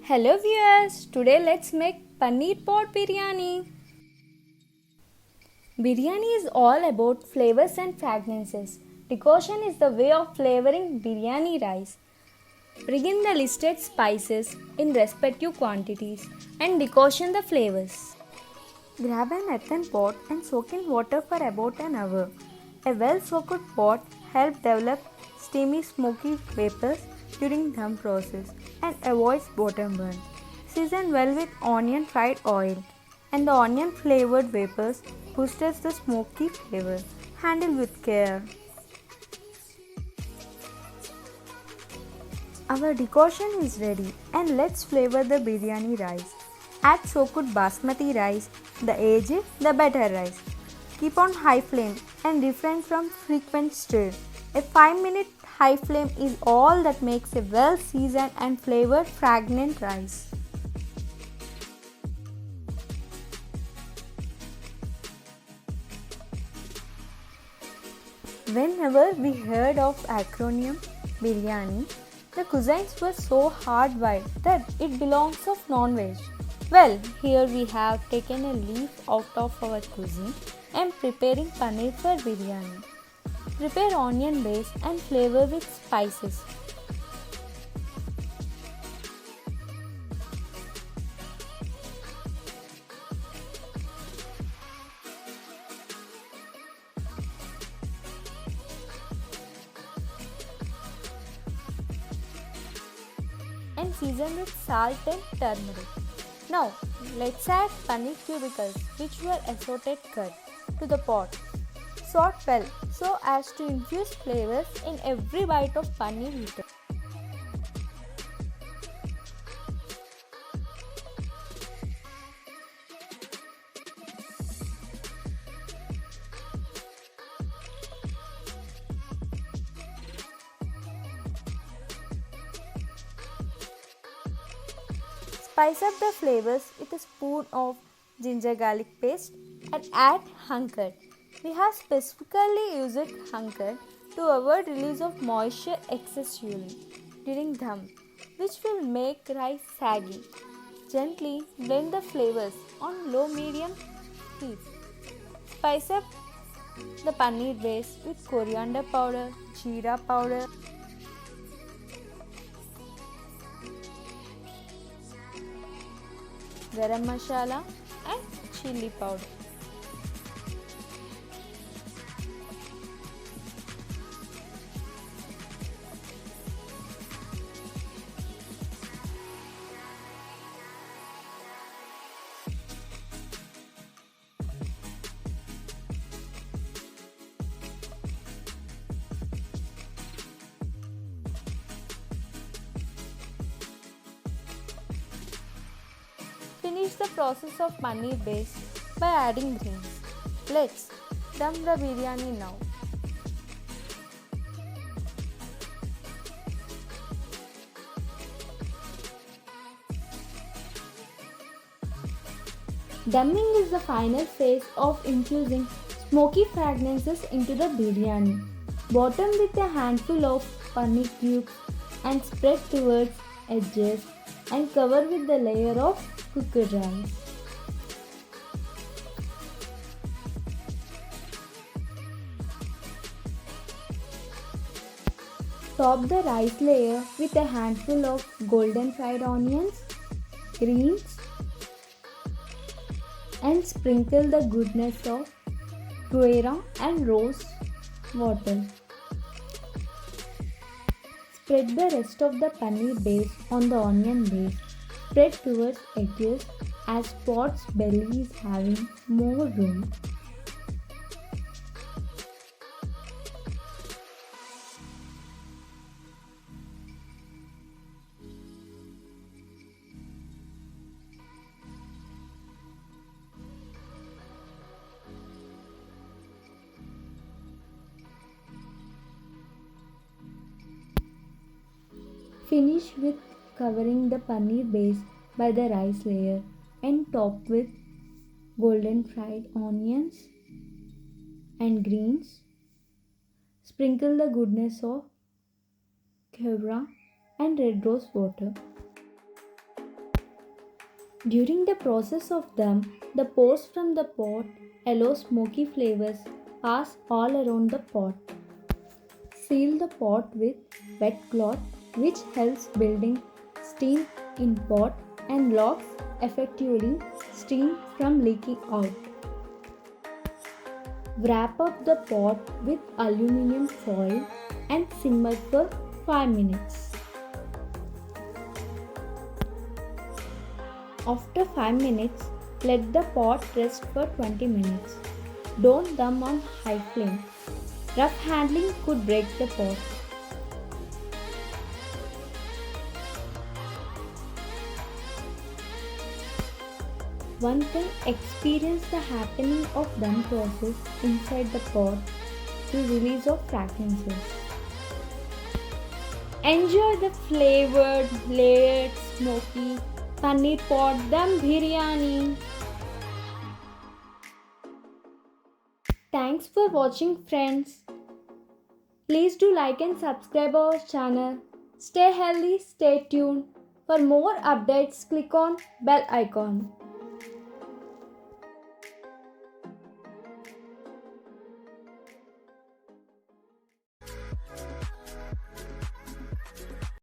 Hello viewers, today let's make paneer pot biryani. Biryani is all about flavors and fragrances. Decoction is the way of flavoring biryani rice. Bring in the listed spices in respective quantities and decoction the flavors. Grab an earthen pot and soak in water for about an hour. A well-soaked pot helps develop steamy smoky vapors during dum process and avoids bottom burn. Season well with onion fried oil and the onion flavored vapors boosts the smoky flavor. Handle with care. Our decoction is ready and let's flavor the biryani rice. Add soaked basmati rice, the aged, the better rice. Keep on high flame and refrain from frequent stir. A 5-minute high flame is all that makes a well seasoned and flavored fragrant rice. Whenever we heard of acronym biryani, the cuisines were so hardwired that it belongs of non-veg. Well, here we have taken a leaf out of our cuisine and preparing paneer for biryani. Prepare onion base and flavor with spices. And season with salt and turmeric. Now, let's add paneer cubicles which were assorted cut to the pot. Sort well so as to infuse flavors in every bite of paneer eaten. Spice up the flavors with a spoon of ginger garlic paste and add hunker. We have specifically used hunker to avoid release of moisture excessively during dum, which will make rice saggy. Gently blend the flavors on low-medium heat. Spice up the paneer base with coriander powder, jeera powder, garam masala and chili powder. Finish the process of paneer base by adding greens. Let's dum the biryani now. Dumming is the final phase of infusing smoky fragrances into the biryani. Bottom with a handful of paneer cubes and spread towards edges and cover with the layer of cooked rice. Top the rice layer with a handful of golden fried onions, greens, and sprinkle the goodness of guera and rose water. Spread the rest of the paneer base on the onion base. Spread towards edges as pot's belly is having more room. Finish with covering the paneer base by the rice layer and top with golden fried onions and greens. Sprinkle the goodness of kevra and red rose water. During the process of dum, the pores from the pot allow smoky flavors pass all around the pot. Seal the pot with wet cloth which helps building steam in pot and locks effectively steam from leaking out. Wrap up the pot with aluminum foil and simmer for 5 minutes. After 5 minutes, let the pot rest for 20 minutes. Don't dum on high flame. Rough handling could break the pot. One can experience the happening of dum process inside the pot through release of fragrances. Enjoy the flavored, layered, smoky paneer pot dum biryani. Thanks for watching, friends. Please do like and subscribe our channel. Stay healthy, stay tuned. For more updates, click on bell icon.